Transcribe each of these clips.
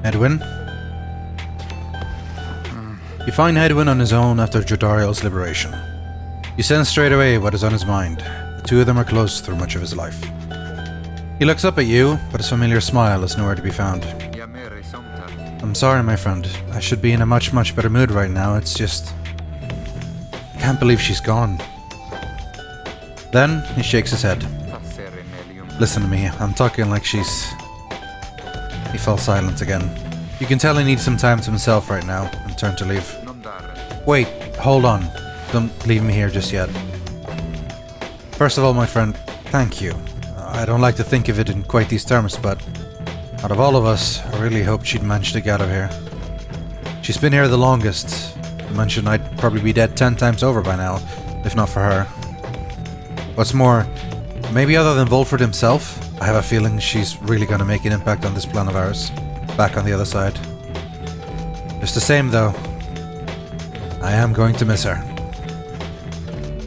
Edwin? You find Edwin on his own after Jodariel's liberation. You sense straight away what is on his mind. The two of them are close through much of his life. He looks up at you, but his familiar smile is nowhere to be found. I'm sorry, my friend. I should be in a much better mood right now. It's just... I can't believe she's gone. Then, he shakes his head. Listen to me, I'm talking like she's... He fell silent again. You can tell he needs some time to himself right now, and turned to leave. Wait, hold on. Don't leave me here just yet. First of all, my friend, thank you. I don't like to think of it in quite these terms, but out of all of us, I really hoped she'd managed to get out of here. She's been here the longest. I mentioned I'd probably be dead 10 times over by now, if not for her. What's more, maybe other than Volford himself, I have a feeling she's really going to make an impact on this plan of ours, back on the other side. Just the same, though, I am going to miss her.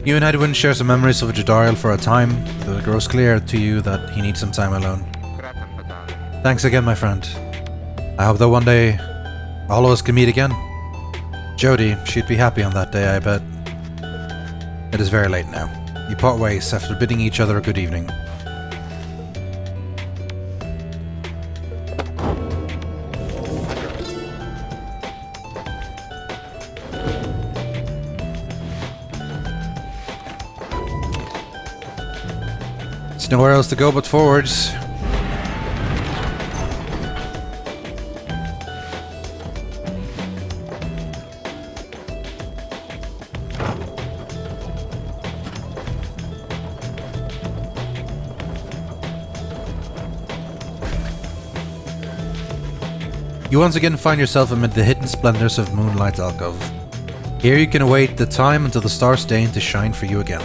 You and Edwin share some memories of Jodariel for a time, though it grows clear to you that he needs some time alone. Thanks again, my friend. I hope that one day all of us can meet again. Jodie, she'd be happy on that day, I bet. It is very late now. You part ways after bidding each other a good evening. There's nowhere else to go but forwards. You once again find yourself amid the hidden splendors of Moonlight Alcove. Here you can await the time until the stars deign to shine for you again.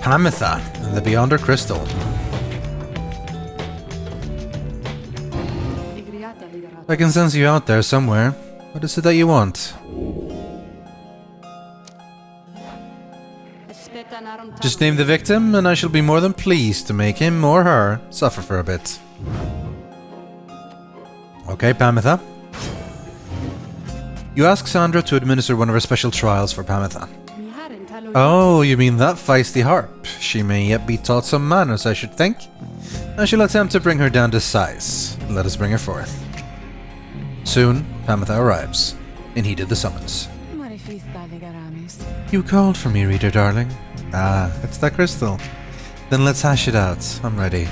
Pamitha and the Beyonder Crystal. I can sense you out there somewhere. What is it that you want? Just name the victim, and I shall be more than pleased to make him or her suffer for a bit. Okay, Pamitha. You ask Sandra to administer one of her special trials for Pamitha. Oh, you mean that feisty harp? She may yet be taught some manners, I should think. I shall attempt to bring her down to size. Let us bring her forth. Soon, Pamitha arrives, and heeded the summons. You called for me, reader darling. Ah, it's that crystal. Then let's hash it out. I'm ready.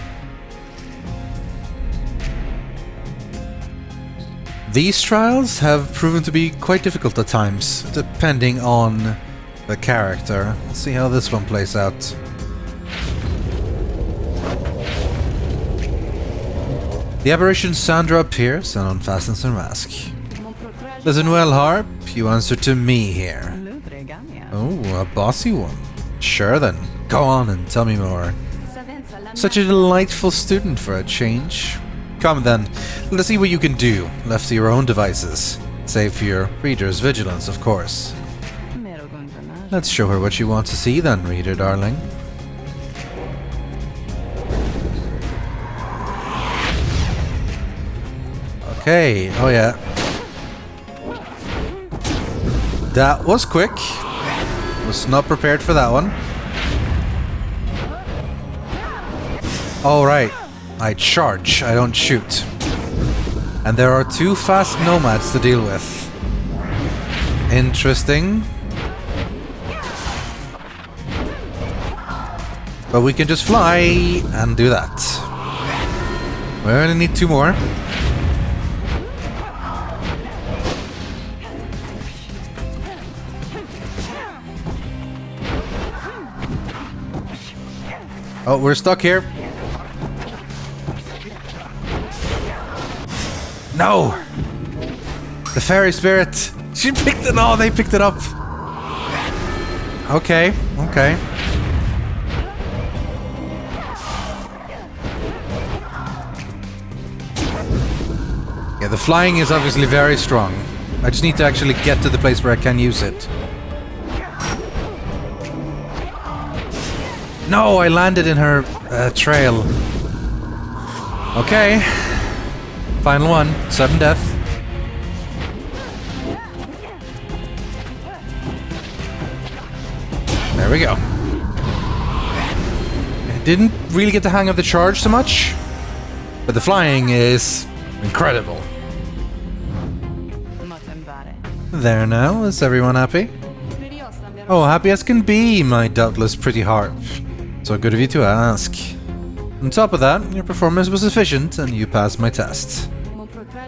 These trials have proven to be quite difficult at times, depending on the character. Let's see how this one plays out. The aberration Sandra appears and unfastens her mask. Listen well, Harp. You answer to me here. Oh, a bossy one. Sure then, go on and tell me more. Such a delightful student for a change. Come then, let us see what you can do, left to your own devices. Save for your reader's vigilance, of course. Let's show her what you want to see then, reader darling. Okay, oh yeah. That was quick. Was not prepared for that one. All right, I charge, I don't shoot. And there are two fast nomads to deal with. Interesting. But we can just fly and do that. We only need two more. Oh, we're stuck here. No! The fairy spirit! She picked it! Oh, they picked it up! Okay, okay. Yeah, the flying is obviously very strong. I just need to actually get to the place where I can use it. No, I landed in her trail. Okay. Final one. Sudden death. There we go. I didn't really get the hang of the charge so much, but the flying is incredible. There now, is everyone happy? Oh, happy as can be, my doubtless pretty harp. So good of you to ask. On top of that, your performance was sufficient and you passed my test.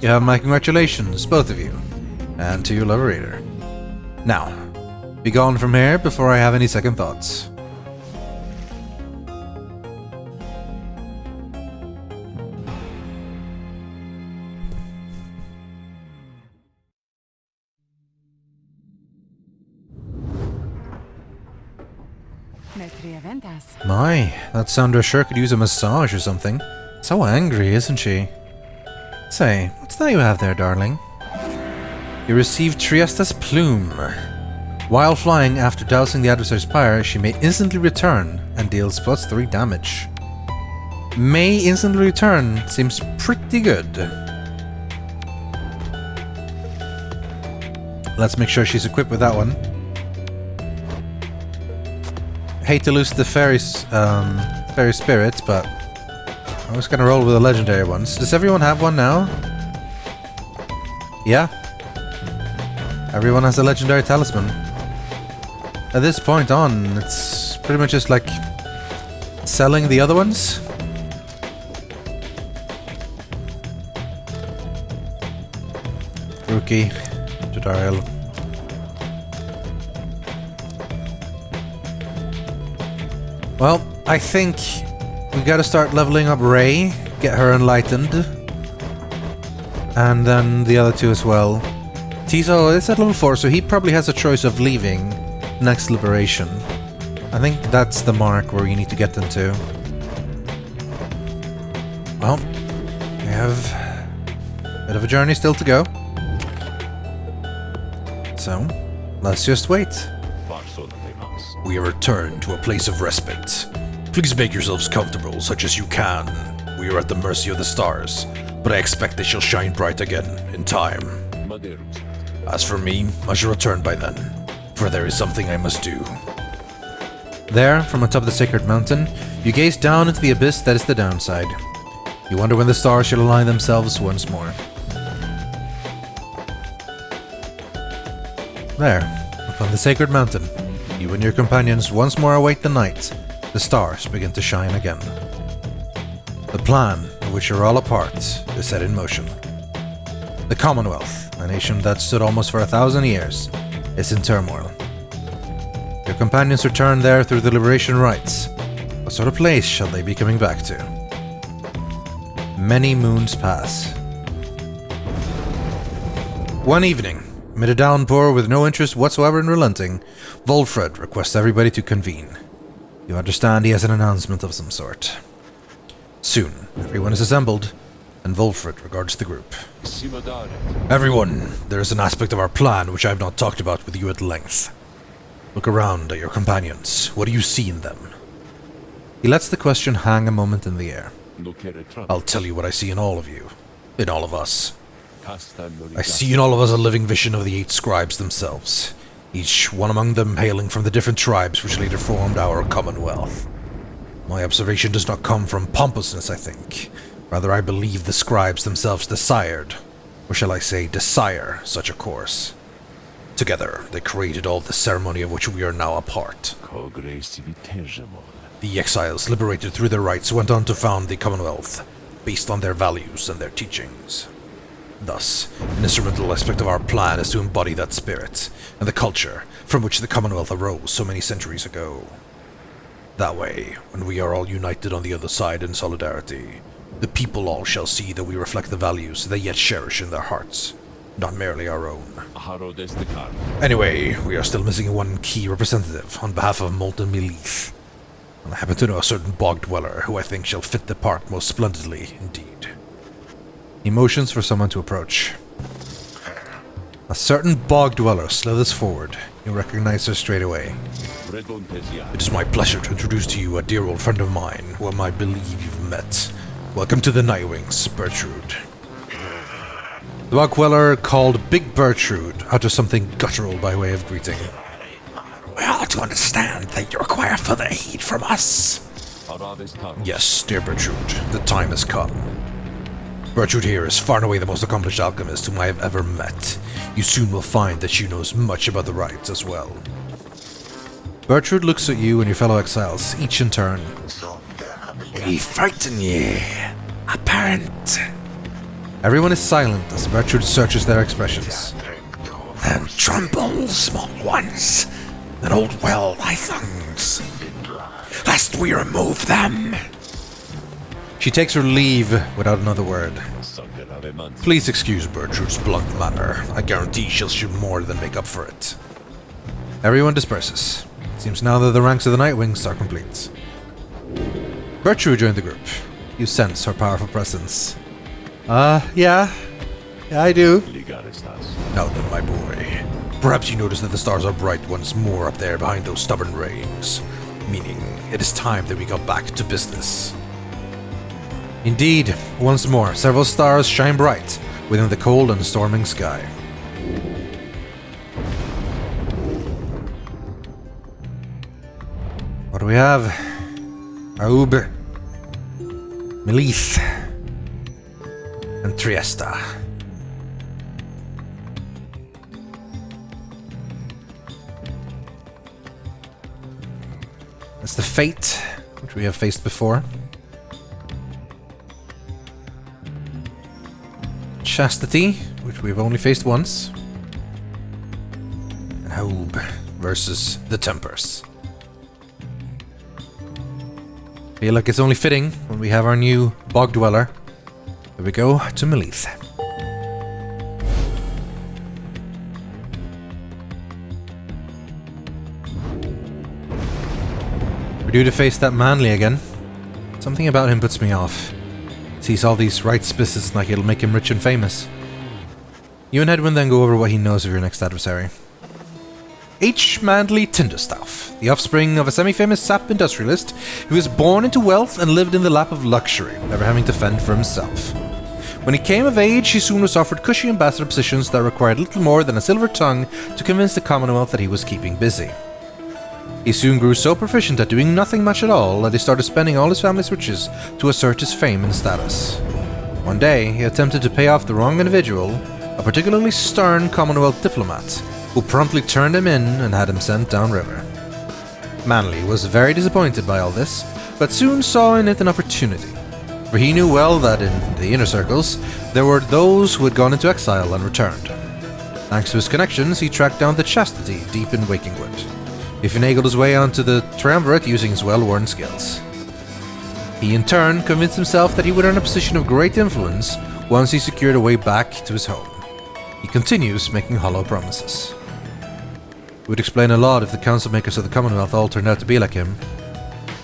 You have my congratulations, both of you, and to your liberator. Now, be gone from here before I have any second thoughts. My, that Sandra sure could use a massage or something. So angry, isn't she? Say, what's that you have there, darling? You received Triesta's plume. While flying after dousing the adversary's pyre, she may instantly return and deals +3 damage. May instantly return seems pretty good. Let's make sure she's equipped with that one. Hate to lose the fairy spirit, but I was gonna roll with the legendary ones. Does everyone have one now? Yeah. Everyone has a legendary talisman. At this point on, it's pretty much just like selling the other ones. Rookie, tutorial. Well, I think we gotta start leveling up Ray, get her enlightened, and then the other two as well. Tiso is at level 4, so he probably has a choice of leaving next liberation. I think that's the mark where you need to get them to. Well, we have a bit of a journey still to go. So, let's just wait. We are returned to a place of respite. Please make yourselves comfortable, such as you can. We are at the mercy of the stars, but I expect they shall shine bright again, in time. As for me, I shall return by then, for there is something I must do. There, from atop the sacred mountain, you gaze down into the abyss that is the downside. You wonder when the stars shall align themselves once more. There, upon the sacred mountain, you and your companions once more await the night. The stars begin to shine again. The plan, of which you're all a part, is set in motion. The Commonwealth, a nation that stood almost for 1,000 years, is in turmoil. Your companions return there through the liberation rites. What sort of place shall they be coming back to? Many moons pass. One evening, amid a downpour with no interest whatsoever in relenting, Volfred requests everybody to convene. You understand he has an announcement of some sort. Soon, everyone is assembled, and Volfred regards the group. Everyone, there is an aspect of our plan which I have not talked about with you at length. Look around at your companions. What do you see in them? He lets the question hang a moment in the air. I'll tell you what I see in all of you. In all of us. I see in all of us a living vision of the 8 scribes themselves, each one among them hailing from the different tribes which later formed our Commonwealth. My observation does not come from pompousness, I think. Rather, I believe the scribes themselves desired, or shall I say desire, such a course. Together, they created all the ceremony of which we are now a part. The exiles, liberated through their rites, went on to found the Commonwealth, based on their values and their teachings. Thus, an instrumental aspect of our plan is to embody that spirit, and the culture from which the Commonwealth arose so many centuries ago. That way, when we are all united on the other side in solidarity, the people all shall see that we reflect the values they yet cherish in their hearts, not merely our own. Anyway, we are still missing one key representative on behalf of Molten Milithe, and I happen to know a certain bog dweller who I think shall fit the part most splendidly indeed. He motions for someone to approach. A certain bog dweller slithers forward, You recognize her straight away. It is my pleasure to introduce to you a dear old friend of mine, whom I believe you've met. Welcome to the Nightwings, Bertrude. The bog queller called Big Bertrude utters something guttural by way of greeting. We ought to understand that you require further aid from us. Yes, dear Bertrude, the time has come. Bertrude here is far and away the most accomplished alchemist whom I have ever met. You soon will find that she knows much about the rites as well. Bertrude looks at you and your fellow exiles, each in turn. We frighten ye, apparent. Everyone is silent as Bertrude searches their expressions. Then tremble, small ones, and hold well thy tongues, lest we remove them. She takes her leave without another word. Please excuse Bertrude's blunt manner. I guarantee she'll shoot more than make up for it. Everyone disperses. Seems now that the ranks of the Nightwings are complete. Bertrude joined the group. You sense her powerful presence. Yeah, I do. Now then, my boy. Perhaps you notice that the stars are bright once more up there behind those stubborn rings. Meaning, it is time that we got back to business. Indeed, once more, several stars shine bright within the cold and storming sky. What do we have? Aub, Milithe, and Triesta. That's the fate which we have faced before. Chastity, which we've only faced once. And Aub versus the Tempers. Feel like it's only fitting when we have our new bog dweller. Here we go to Milithe. We're due to face that Manly again. Something about him puts me off. Sees all these rights business like it'll make him rich and famous. You and Edwin then go over what he knows of your next adversary. H. Manly Tinderstaff, the offspring of a semi-famous sap industrialist who was born into wealth and lived in the lap of luxury, never having to fend for himself. When he came of age, he soon was offered cushy ambassador positions that required little more than a silver tongue to convince the Commonwealth that he was keeping busy. He soon grew so proficient at doing nothing much at all that he started spending all his family's riches to assert his fame and status. One day, he attempted to pay off the wrong individual, a particularly stern Commonwealth diplomat, who promptly turned him in and had him sent downriver. Manly was very disappointed by all this, but soon saw in it an opportunity, for he knew well that in the inner circles, there were those who had gone into exile and returned. Thanks to his connections, he tracked down the Chastity deep in Wakingwood. He finagled his way onto the triumvirate using his well-worn skills. He in turn convinced himself that he would earn a position of great influence once he secured a way back to his home. He continues making hollow promises. It would explain a lot if the council makers of the Commonwealth all turned out to be like him.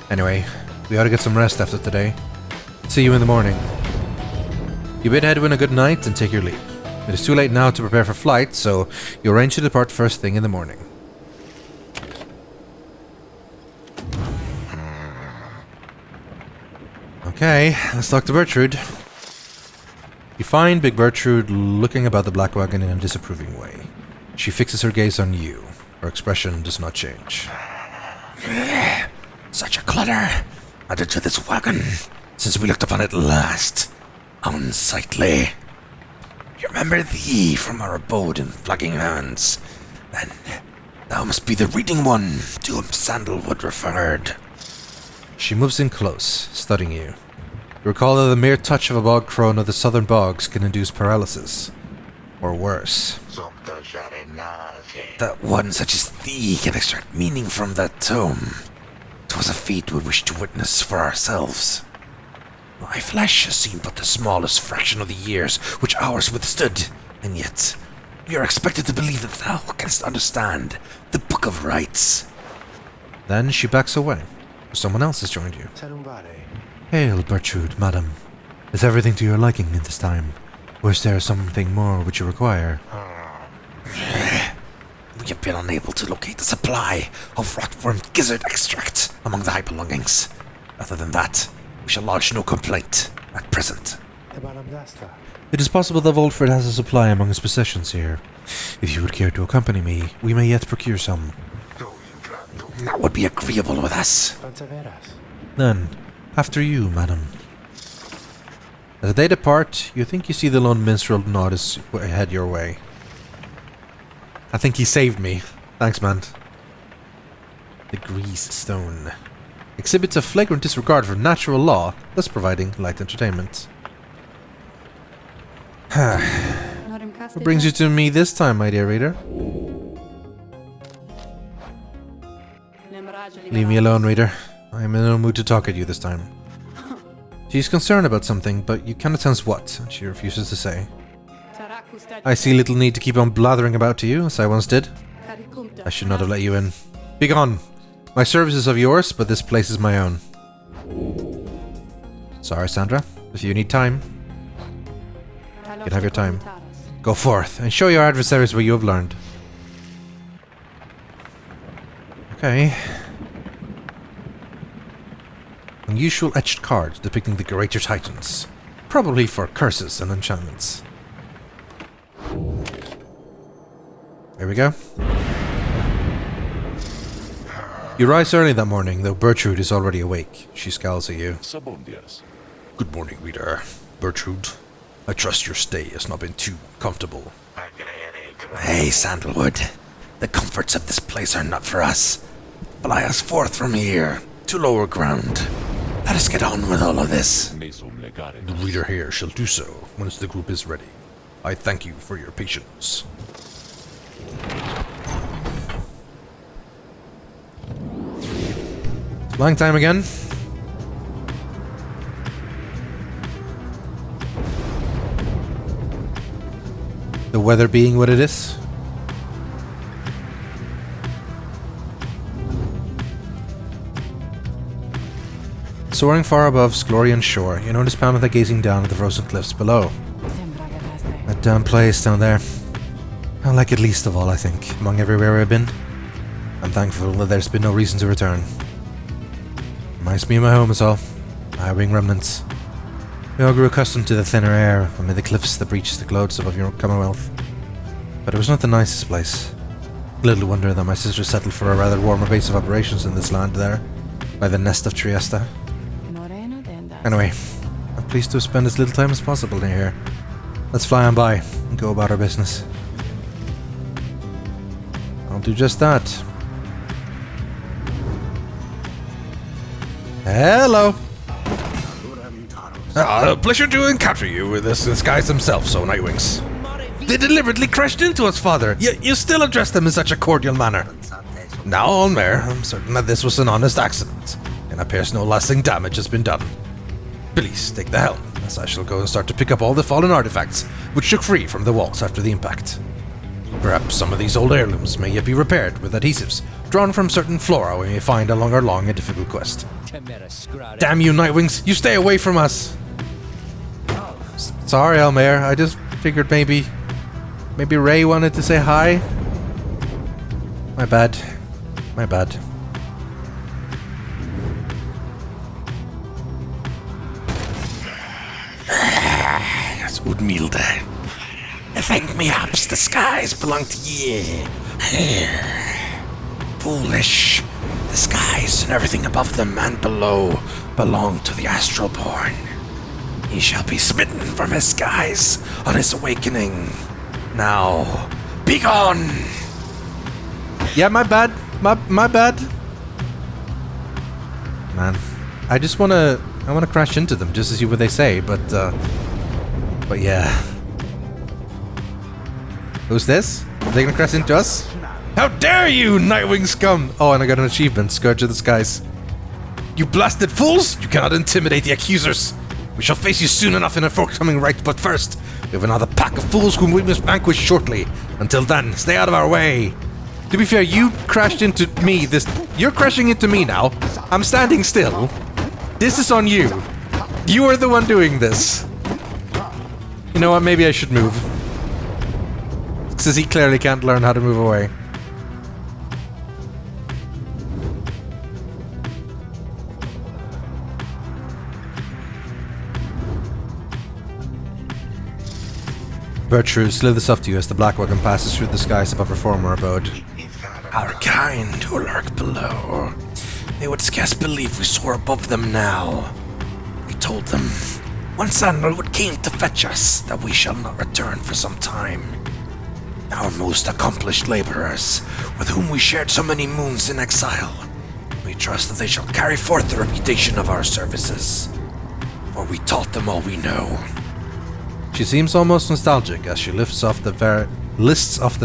Anyway, we ought to get some rest after today. See you in the morning. You bid Edwin a good night and take your leave. It is too late now to prepare for flight, so you arrange to depart first thing in the morning. Okay, let's talk to Bertrude. You find Big Bertrude looking about the black wagon in a disapproving way. She fixes her gaze on you. Her expression does not change. Such a clutter added to this wagon since we looked upon it last. Unsightly. You remember thee from our abode in Flagging Hands. Then thou must be the reading one to whom Sandalwood referred. She moves in close, studying you. You recall that the mere touch of a bog crone of the southern bogs can induce paralysis. Or worse. That one such as thee can extract meaning from that tome. 'Twas a feat we wished to witness for ourselves. My flesh has seen but the smallest fraction of the years which ours withstood, and yet you are expected to believe that thou canst understand the Book of Rites. Then she backs away. Someone else has joined you. Hail, Bertrude, madam. Is everything to your liking in this time? Or is there something more which you require? We you've been unable to locate a supply of rotworm gizzard extract among the high belongings. Other than that, we shall lodge no complaint at present. It is possible that Volfred has a supply among his possessions here. If you would care to accompany me, we may yet procure some. That would be agreeable with us. Then, after you, madam. As they depart, you think you see the lone minstrel nod his head your way. I think he saved me. Thanks, man. The Grease Stone exhibits a flagrant disregard for natural law, thus providing light entertainment. What brings you to me this time, my dear reader? Leave me alone, reader. I am in no mood to talk at you this time. She's concerned about something, but you cannot sense what, and she refuses to say. I see little need to keep on blathering about to you, as I once did. I should not have let you in. Begone! My service is of yours, but this place is my own. Sorry, Sandra. If you need time, you can have your time. Go forth, and show your adversaries what you have learned. Okay. Unusual etched cards depicting the greater titans. Probably for curses and enchantments. There we go. You rise early that morning, though Bertrude is already awake. She scowls at you. Good morning, reader. Bertrude, I trust your stay has not been too comfortable. Hey, Sandalwood. The comforts of this place are not for us. Fly us forth from here, to lower ground. Let us get on with all of this. The reader here shall do so once the group is ready. I thank you for your patience. Flying time again. The weather being what it is. Soaring far above Sklorian shore, you notice Pamela gazing down at the frozen cliffs below. That damn place down there. I like it least of all, I think, among everywhere I've been. I'm thankful that there's been no reason to return. Reminds me of my home is all. My wing remnants. We all grew accustomed to the thinner air amid the cliffs that breaches the clouds above your commonwealth. But it was not the nicest place. Little wonder that my sister settled for a rather warmer base of operations in this land there, by the nest of Trieste. Anyway, I'm pleased to spend as little time as possible near here. Let's fly on by and go about our business. I'll do just that. Hello! Pleasure to encounter you with this guys themselves, so Nightwings. They deliberately crashed into us, father. You still address them in such a cordial manner. Now, Almer, I'm certain that this was an honest accident, and appears no lasting damage has been done. Please take the helm, as I shall go and start to pick up all the fallen artifacts which shook free from the walls after the impact. Perhaps some of these old heirlooms may yet be repaired with adhesives drawn from certain flora we may find along our long and difficult quest. Damn you, Nightwings! You stay away from us! Sorry, Almer. I just figured maybe Ray wanted to say hi. My bad. My bad. It's Milithe. Thank me, ups. The skies belong to ye. Foolish. The skies and everything above them and below belong to the astral born. He shall be smitten from his skies on his awakening. Now, be gone! Yeah, my bad. My bad. Man, I wanna crash into them just to see what they say, but yeah. Who's this? Are they gonna crash into us? How dare you, Nightwing scum! Oh, and I got an achievement, Scourge of the Skies. You blasted fools! You cannot intimidate the accusers! We shall face you soon enough in a forthcoming right, but first, we have another pack of fools whom we must vanquish shortly. Until then, stay out of our way. To be fair, you crashed into me You're crashing into me now. I'm standing still. This is on you. You are the one doing this. You know what, maybe I should move. Since he clearly can't learn how to move away. Bertrude slithers up to you as the black wagon passes through the skies above her former abode. Our kind who lurk below. They would scarce believe we soar above them now. We told them, one sandalwood came to fetch us, that we shall not return for some time. Our most accomplished laborers, with whom we shared so many moons in exile. We trust that they shall carry forth the reputation of our services. For we taught them all we know. She seems almost nostalgic as she lists off the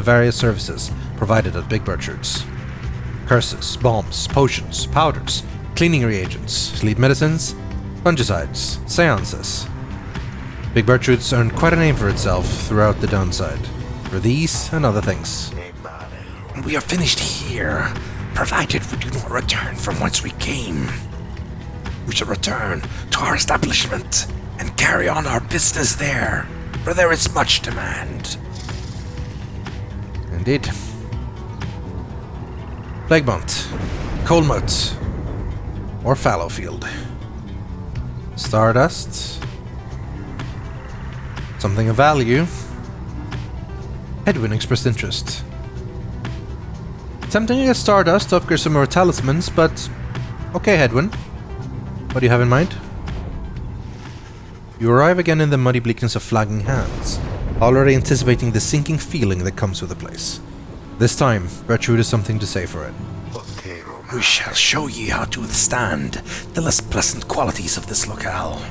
various services provided at Big Bertrude's. Curses, bombs, potions, powders, cleaning reagents, sleep medicines, fungicides, seances. Big Bertrude's earned quite a name for itself throughout the downside, for these and other things. We are finished here, provided we do not return from whence we came. We shall return to our establishment and carry on our business there, for there is much demand. Indeed. Plaguemont, Coalmoat, or Fallowfield. Stardust. Something of value. Edwin expressed interest. Tempting to get Stardust to upgrade some more talismans, but okay, Edwin. What do you have in mind? You arrive again in the muddy bleakness of Flagging Hands, already anticipating the sinking feeling that comes with the place. This time, Bertrude has something to say for it. We shall show ye how to withstand the less pleasant qualities of this locale.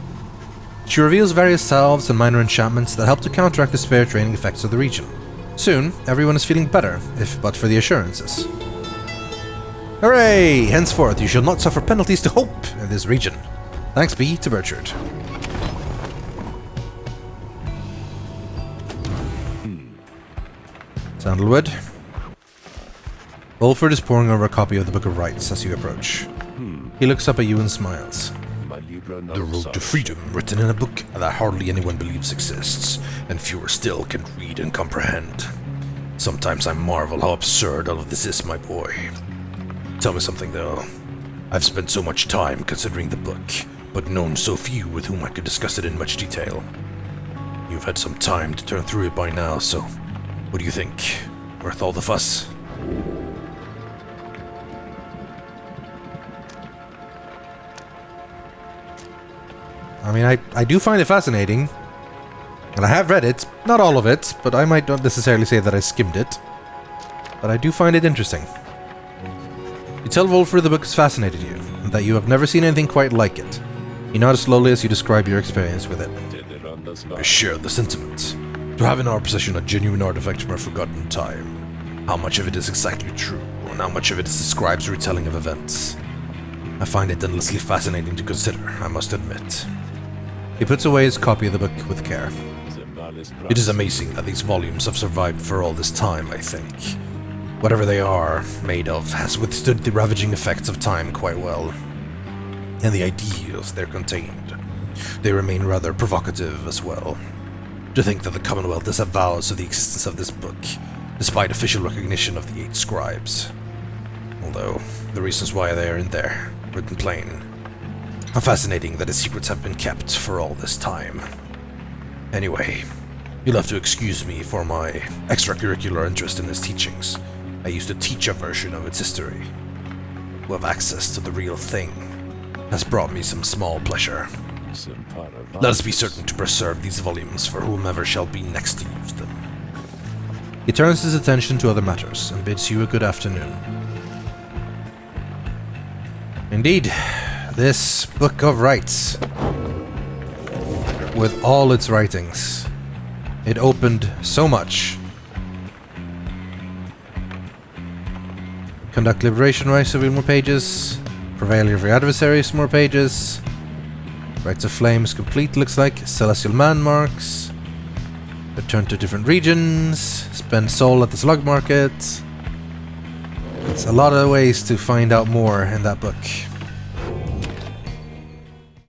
She reveals various salves and minor enchantments that help to counteract the spirit draining effects of the region. Soon, everyone is feeling better, if but for the assurances. Hooray! Henceforth, you shall not suffer penalties to hope in this region. Thanks be to Bertrude. Sandalwood. Wolford is poring over a copy of the Book of Rites as you approach. He looks up at you and smiles. The road to freedom, written in a book that hardly anyone believes exists, and fewer still can read and comprehend. Sometimes I marvel how absurd all of this is, my boy. Tell me something, though. I've spent so much time considering the book, but known so few with whom I could discuss it in much detail. You've had some time to turn through it by now, so what do you think? Worth all the fuss? I mean, I do find it fascinating, and I have read it, not all of it, but I might not necessarily say that I skimmed it, but I do find it interesting. You tell Wolford the book has fascinated you, and that you have never seen anything quite like it. You nod slowly as you describe your experience with it. I share the sentiment. To have in our possession a genuine artifact from a forgotten time. How much of it is exactly true, and how much of it is describes retelling of events. I find it endlessly fascinating to consider, I must admit. He puts away his copy of the book with care. It is amazing that these volumes have survived for all this time, I think. Whatever they are made of has withstood the ravaging effects of time quite well. And the ideas they're contained, they remain rather provocative as well. To think that the Commonwealth disavows of the existence of this book, despite official recognition of the 8 scribes. Although, the reasons why they are in there, written plain, are fascinating that its secrets have been kept for all this time. Anyway, you'll have to excuse me for my extracurricular interest in its teachings. I used to teach a version of its history. To have access to the real thing has brought me some small pleasure. Let us be certain to preserve these volumes for whomever shall be next to use them. He turns his attention to other matters and bids you a good afternoon. Indeed, this Book of Rites, with all its writings, it opened so much. Conduct liberation rites, reveal more pages. Prevail over your adversaries, more pages. Rites of Flames complete, looks like. Celestial Landmarks. Return to different regions. Spend soul at the slug market. It's a lot of ways to find out more in that book.